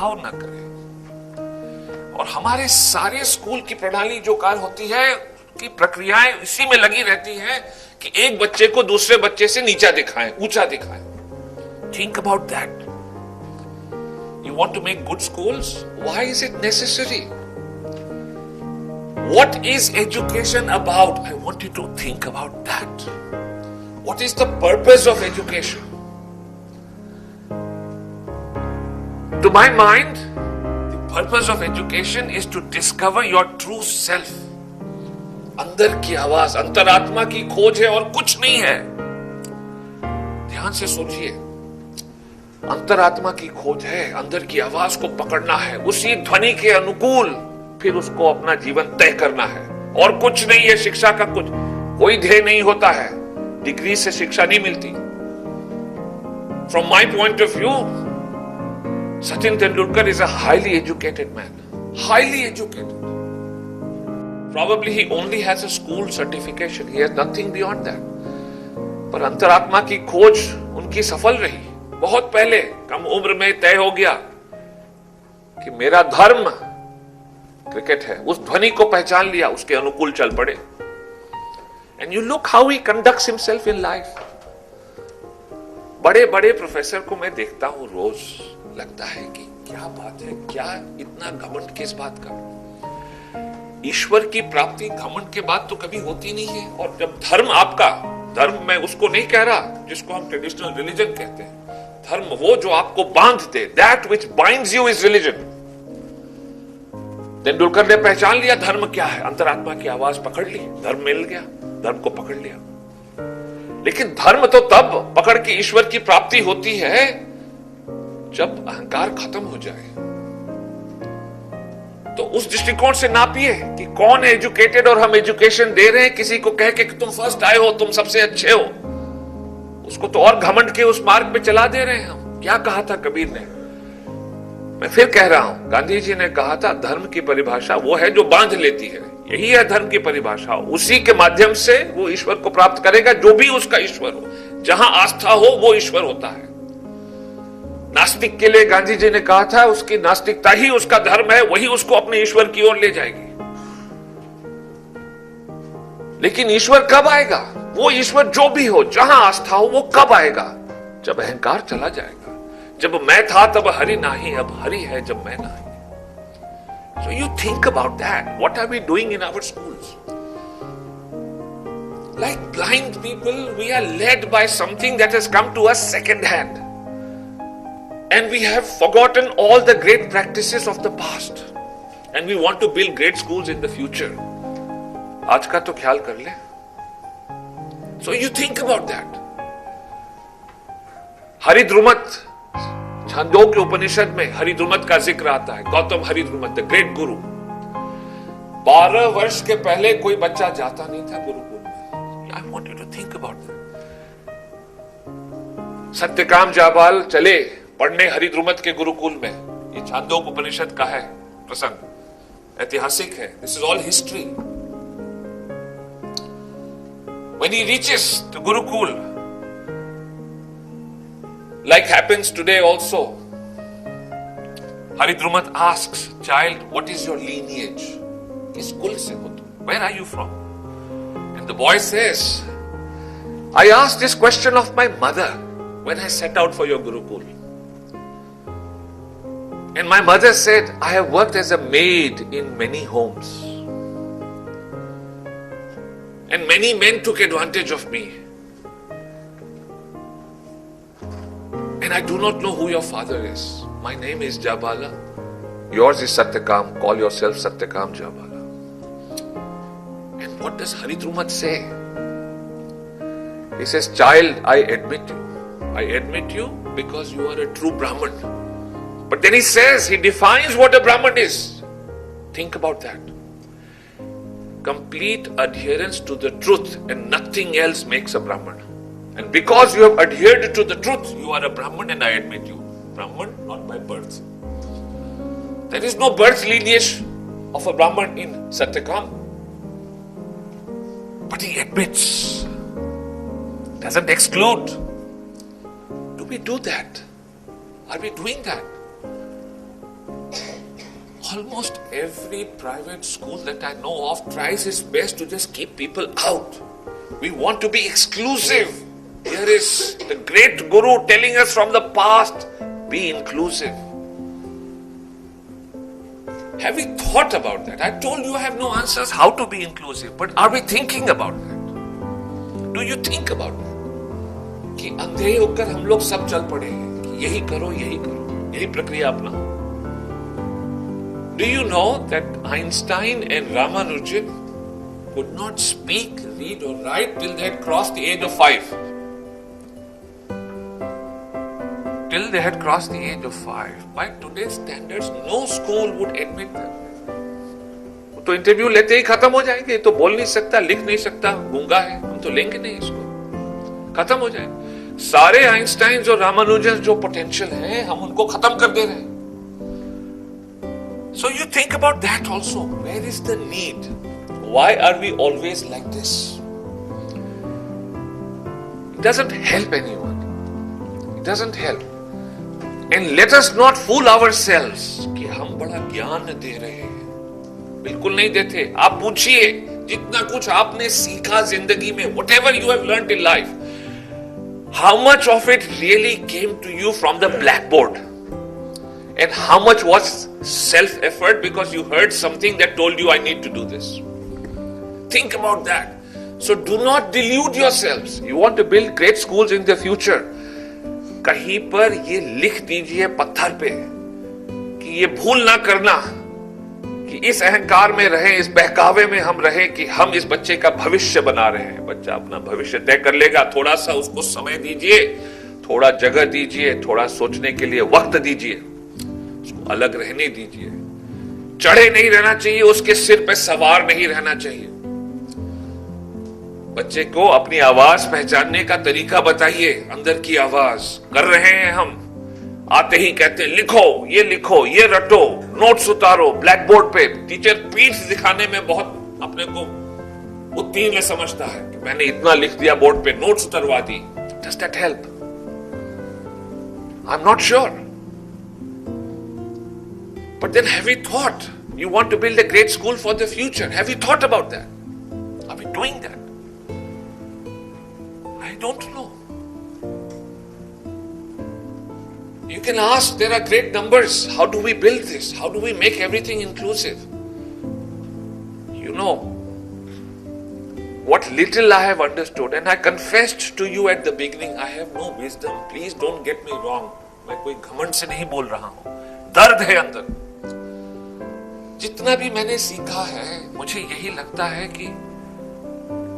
भाव न करें। और हमारे सारे स्कूल की प्रणाली जो कार्य होती है कि प्रक्रियाएं इसी में लगी रहती हैं कि एक बच्चे को दूसरे बच्चे से नीचा दिखाएं, ऊंचा दिखाएं। Think about that. You want to make good schools, why is it necessary? What is education about? I want you to think about that. What is the purpose of education? To my mind, the purpose of education is to discover your true self. अंदर की आवाज, अंतरात्मा की खोज है और कुछ नहीं है। ध्यान से सोचिए, अंतरात्मा की खोज है, अंदर की आवाज को पकड़ना है, उसी ध्वनि के अनुकूल फिर उसको अपना जीवन तय करना है। और कुछ नहीं है शिक्षा का, कुछ कोई ध्येय नहीं होता है। डिग्री से शिक्षा नहीं मिलती। From my point of view, Sachin Tendulkar is a highly educated man. Highly educated. Probably he only has a school certification. He has nothing beyond that. पर अंतरात्मा की खोज उनकी सफल रही। बहुत पहले कम उम्र में तय हो गया कि मेरा धर्म क्रिकेट है। उस ध्वनि को पहचान लिया, उसके अनुकूल चल पड़े। And you look how he conducts himself in life. बड़े बड़े प्रोफेसर को मैं देखता हूं रोज, लगता है कि क्या बात है, क्या इतना घमंड किस बात का? ईश्वर की प्राप्ति घमंड के बाद तो कभी होती नहीं है। और जब धर्म आपका, धर्म मैं उसको नहीं कह रहा जिसको हम ट्रेडिशनल रिलीजन कहते हैं, धर्म वो जो आपको बांध दे, that which binds you is religion. Tendulkar ने पहचान लिया धर्म क्या है, अंतरात्मा की आवाज पकड़ ली, धर्म मिल गया, धर्म को पकड़ लिया। लेकिन धर्म तो तब पकड़ के ईश्वर की प्राप्ति होती है जब अहंकार खत्म हो जाए। तो उस दृष्टिकोण से नापिए कि कौन है एजुकेटेड और हम एजुकेशन दे रहे हैं किसी को कह के कि तुम फर्स्ट आए हो, तुम सबसे अच्छे हो, उसको तो और घमंड के उस मार्ग पे चला दे रहे हैं हम। क्या कहा था कबीर ने? मैं फिर कह रहा हूं, गांधी जी ने कहा था धर्म की परिभाषा वो है जो बांध लेती है। यही है धर्म की परिभाषा। उसी के माध्यम से वो ईश्वर को प्राप्त करेगा, जो भी उसका ईश्वर हो। जहां आस्था हो वो ईश्वर होता है। नास्तिक के लिए गांधी जी ने कहा था उसकी नास्तिकता ही उसका धर्म है, वही उसको अपने ईश्वर की ओर ले जाएगी। लेकिन ईश्वर कब आएगा? वो ईश्वर जो भी हो, जहां आस्था हो, वो कब आएगा? जब अहंकार चला जाएगा। जब मैं था तब हरि नाही, अब हरि है जब मैं नहीं। So you think about that. What are we doing in our schools? Like blind people, we are led by something that has come to us second hand. And we have forgotten all the great practices of the past. And we want to build great schools in the future. आज का तो ख्याल कर ले। So you think about that. Haridrumat, Chandogya उपनिषद में हरिद्रुमत का जिक्र आता है। गौतम हरिद्रुमत, द ग्रेट गुरु। 12 वर्ष के पहले कोई बच्चा जाता नहीं था गुरुकुल में। I want you to think about that. Satyakam Jabal चले पढ़ने हरिद्रुमत के गुरुकुल में। ये छांदोग्य उपनिषद का है प्रसंग, ऐतिहासिक है। This is all history. When he reaches the Gurukul, like happens today also, Haridrumat asks, child, what is your lineage? किस कुल से हो तुम? Where are you from? And the boy says, I asked this question of my mother when I set out for your Gurukul. And my mother said, I have worked as a maid in many homes. And many men took advantage of me. And I do not know who your father is. My name is Jabala. Yours is Satyakam. Call yourself Satyakam Jabala. And what does Haridrumat say? He says, child, I admit you. I admit you because you are a true Brahman. But then he says, he defines what a Brahman is. Think about that. Complete adherence to the truth and nothing else makes a Brahman. And because you have adhered to the truth, you are a Brahman and I admit you. Brahman not by birth. There is no birth lineage of a Brahman in Satyakam. But he admits. Doesn't exclude. Do we do that? Are we doing that? Almost every private school that I know of tries its best to just keep people out. We want to be exclusive. Here is the great guru telling us from the past, be inclusive. Have we thought about that? I told you I have no answers how to be inclusive, but are we thinking about that? Do you think about that? कि अंधे होकर हम लोग सब चल पड़े हैं कि यही करो, यही प्रक्रिया अपना. Do you know that Einstein and Ramanujan could not speak, read or write till they had crossed the age of 5? Till they had crossed the age of 5. By today's standards, no school would admit them. तो interview लेते ही खत्म हो जाएंगे. तो बोल नहीं सकता, लिख नहीं सकता, गूंगा है, हम तो लेंगे नहीं इसको. खत्म हो जाएंगे. सारे आइंस्टाइन और रामानुजन जो पोटेंशियल हैं, हम उनको खत्म कर दे रहे हैं. So you think about that also. Where is the need? Why are we always like this? It doesn't help anyone. It doesn't help. And let us not fool ourselves कि हम बड़ा ज्ञान दे रहे हैं. बिल्कुल नहीं देते. आप पूछिए जितना कुछ आपने सीखा जिंदगी में, whatever you have learned in life, how much of it really came to you from the blackboard? And how much was self-effort because you heard something that told you I need to do this? Think about that. So do not delude yourselves. You want to build great schools in the future. कहीं पर ये लिख दीजिए पत्थर पे कि ये भूल ना करना कि इस अहंकार में रहे, इस बहकावे में हम रहे कि हम इस बच्चे का भविष्य बना रहे हैं. बच्चा अपना भविष्य तय कर लेगा. थोड़ा सा उसको समय दीजिए, थोड़ा जगह दीजिए, थोड़ा सोचने के लिए वक्त दीजिए, उसको अलग रहने दीजिए. चढ़े नहीं रहना चाहिए, उसके सिर पे सवार नहीं रहना चाहिए. बच्चे को अपनी आवाज पहचानने का तरीका बताइए. अंदर की आवाज कर रहे हैं हम. आते ही कहते हैं लिखो, ये रटो, नोट्स उतारो ब्लैक बोर्ड पे. टीचर पीठ दिखाने में बहुत अपने को उत्तीर्ण समझता है कि मैंने इतना लिख दिया बोर्ड पे, नोट्स उतरवा दी. Does that help? I'm not sure. But then have you thought? You want to build a great school for the future. Have you thought about that? Are we doing that? I don't know. You can ask, there are great numbers. How do we build this? How do we make everything inclusive? You know, what little I have understood, and I confessed to you at the beginning, I have no wisdom. Please don't get me wrong. मैं कोई घमंड से नहीं बोल रहा हूं. दर्द है अंदर. जितना भी मैंने सीखा है, मुझे यही लगता है कि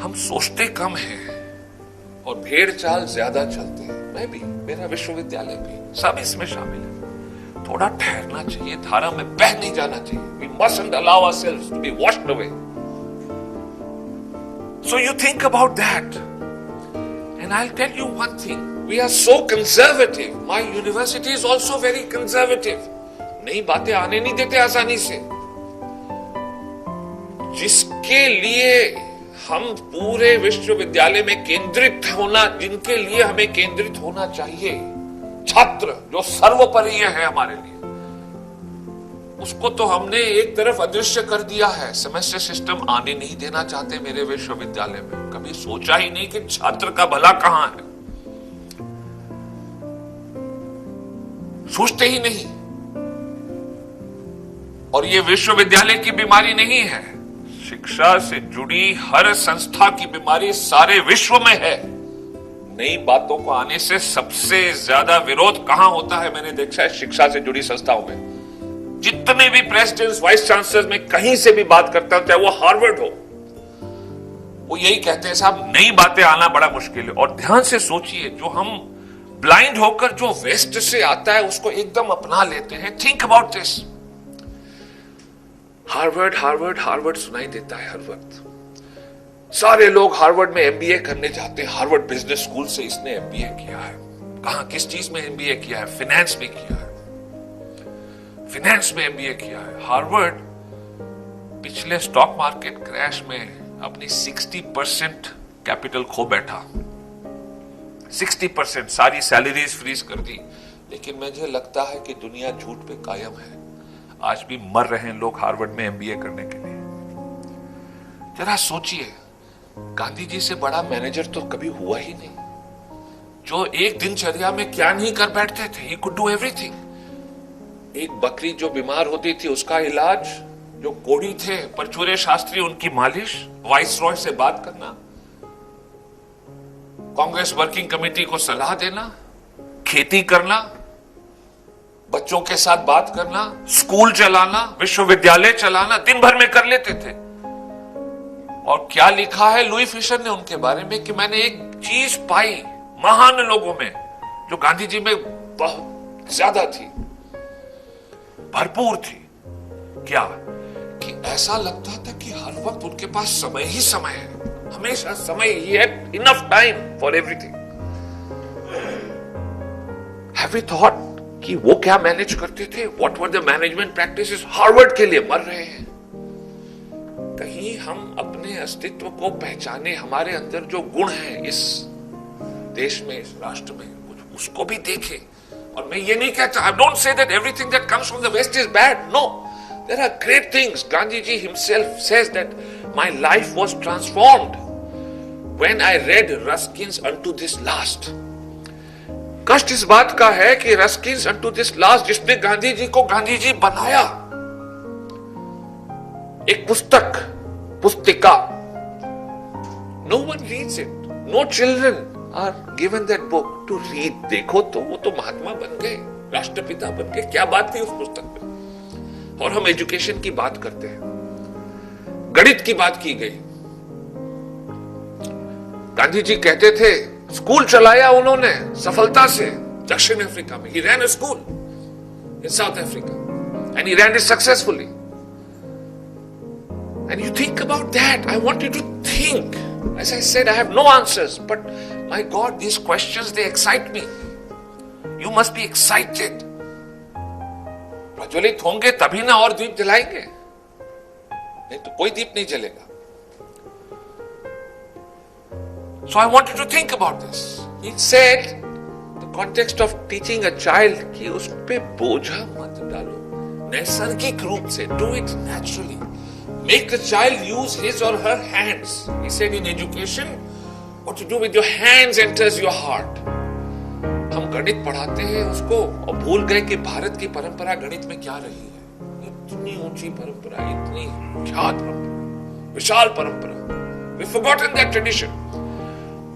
हम सोचते कम हैं और भेड़ चाल ज्यादा चलते हैं. मैं भी, मेरा विश्वविद्यालय भी, सब इसमें शामिल है. थोड़ा ठहरना चाहिए, धारा में बह नहीं जाना चाहिए. We mustn't allow ourselves to be washed away. So you think about that. And I'll tell you one thing. We are so conservative. My university is also very conservative. नई बातें आने नहीं देते आसानी से. जिसके लिए हम पूरे विश्वविद्यालय में केंद्रित होना, जिनके लिए हमें केंद्रित होना चाहिए, छात्र जो सर्वोपरि है हमारे लिए, उसको तो हमने एक तरफ अदृश्य कर दिया है. सेमेस्टर सिस्टम आने नहीं देना चाहते मेरे विश्वविद्यालय में. कभी सोचा ही नहीं कि छात्र का भला कहां है. सोचते ही नहीं. और ये विश्वविद्यालय की बीमारी नहीं है. शिक्षा से जुड़ी हर संस्था की बीमारी सारे विश्व में है. नई बातों को आने से सबसे ज्यादा विरोध कहां होता है मैंने देखा है, शिक्षा से जुड़ी संस्थाओं में. जितने भी प्रेसिडेंट्स, वाइस चांसलर में कहीं से भी बात करता हूं, चाहे वो हार्वर्ड हो, वो यही कहते हैं साहब नई बातें आना बड़ा मुश्किल है. और ध्यान से सोचिए, जो हम ब्लाइंड होकर जो वेस्ट से आता है उसको एकदम अपना लेते हैं. Think about this. Harvard Harvard Harvard सुनाई देता है हर वक्त. सारे लोग हार्वर्ड में एमबीए करने जाते हैं. हार्वर्ड बिजनेस स्कूल से इसने एमबीए किया है. कहां, किस चीज में एमबीए किया है? फाइनेंस में किया है. फाइनेंस में एमबीए किया है. हार्वर्ड पिछले स्टॉक मार्केट क्रैश में अपनी 60% कैपिटल खो बैठा. 60%, सारी सैलरीज फ्रीज कर दी. लेकिन मुझे लगता है कि दुनिया झूठ पे कायम है. आज भी मर रहे हैं लोग हार्वर्ड में एमबीए करने के लिए। जरा सोचिए, गांधी जी से बड़ा मैनेजर तो कभी हुआ ही नहीं, जो एक दिनचर्या में क्या नहीं कर बैठते थे। He could do everything. एक बकरी जो बीमार होती थी उसका इलाज, जो कोढ़ी थे परचूरे शास्त्री उनकी मालिश, वाइसरॉय से बात करना, कांग्रेस वर्किंग कमेटी को सलाह देना, खेती करना, बच्चों के साथ बात करना, स्कूल चलाना, विश्वविद्यालय चलाना, दिन भर में कर लेते थे। और क्या लिखा है लुई फिशर ने उनके बारे में कि मैंने एक चीज पाई महान लोगों में जो गांधी जी में बहुत ज्यादा थी, भरपूर थी। क्या कि ऐसा लगता था कि हर वक्त उनके पास समय ही समय है, हमेशा समय ही है, enough time for everything. Have you thought कि वो क्या मैनेज करते थे? What were the management practices? Harvard के लिए मर रहे हैं। कहीं हम अपने अस्तित्व को पहचाने, हमारे अंदर जो गुण है इस देश में, इस राष्ट्र में, उसको भी देखें। और मैं ये नहीं कहता, I don't say that everything that comes from the West is bad, no, there are great things. Gandhi ji himself says that my life was transformed when I read Ruskin's unto this last. कष्ट इस बात का है कि Ruskin's unto this last, जिसने गांधी जी को गांधी जी बनाया, एक पुस्तिका, no one reads it, no children are given that book to read. देखो तो वो तो महात्मा बन गए, राष्ट्रपिता बन गए, क्या बात थी उस पुस्तक में। और हम एजुकेशन की बात करते हैं, गणित की बात की गई। गांधी जी कहते थे, स्कूल चलाया उन्होंने सफलता से दक्षिण अफ्रीका में। He ran a school in South Africa and he ran it successfully. And you think about that. I want you to think. As I said, I have no answers, but my God, these questions, they excite me. You must be excited. प्रज्वलित होंगे तभी ना और दीप जलाएंगे, नहीं तो कोई दीप नहीं जलेगा। So I want you to think about this. He said, the context of teaching a child, कि उस पे बोझा मत डालो, नैसर्गिक रूप से, do it naturally. Make the child use his or her hands. He said in education, what you do with your hands enters your heart. हम गणित पढ़ाते हैं उसको और भूल गए कि भारत की परंपरा गणित में क्या रही है। इतनी ऊंची परंपरा, इतनी ख्यात परंपरा, विशाल परंपरा। We've forgotten that tradition.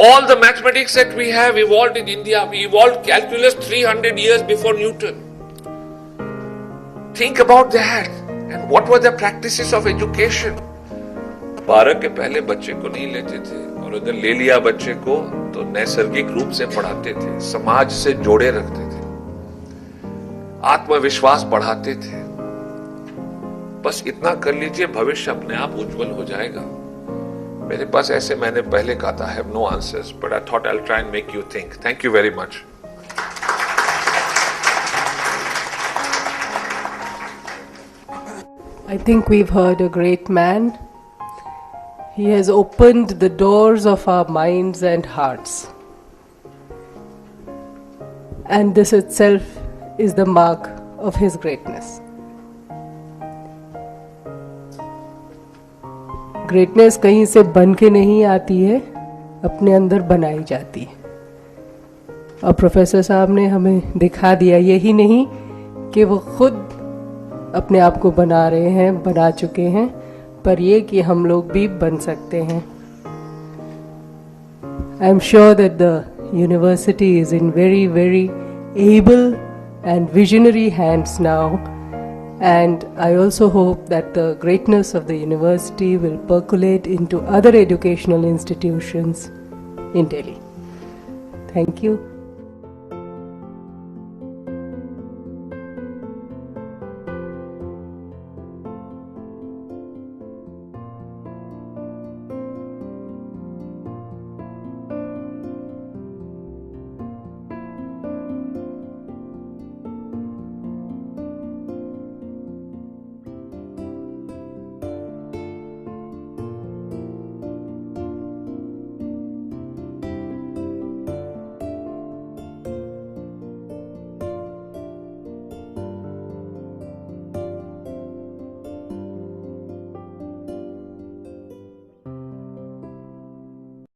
All the mathematics that we have evolved in India. We evolved calculus 300 years before Newton. Think about that. And what were the practices of education? 12 के पहले बच्चे को नहीं लेते थे, और अगर ले लिया बच्चे को तो नैसर्गिक रूप से पढ़ाते थे, समाज से जोड़े रखते थे, आत्मविश्वास बढ़ाते थे। बस इतना कर लीजिए, भविष्य अपने आप उज्जवल हो जाएगा। मेरे पास ऐसे, मैंने पहले कहा था, I have no answers, but I thought I'll try and make you think. Thank you very much. I think we've heard a great man. He has opened the doors of our minds and hearts. And this itself is the mark of his greatness. Greatness कहीं से बन के नहीं आती है, अपने अंदर बनाई जाती है। और प्रोफेसर साहब ने हमें दिखा दिया, यही नहीं कि वो खुद अपने आप को बना रहे हैं, बना चुके हैं, पर ये कि हम लोग भी बन सकते हैं। I am sure that the university is in very very able and visionary hands now, and I also hope that the greatness of the university will percolate into other educational institutions in Delhi. Thank you.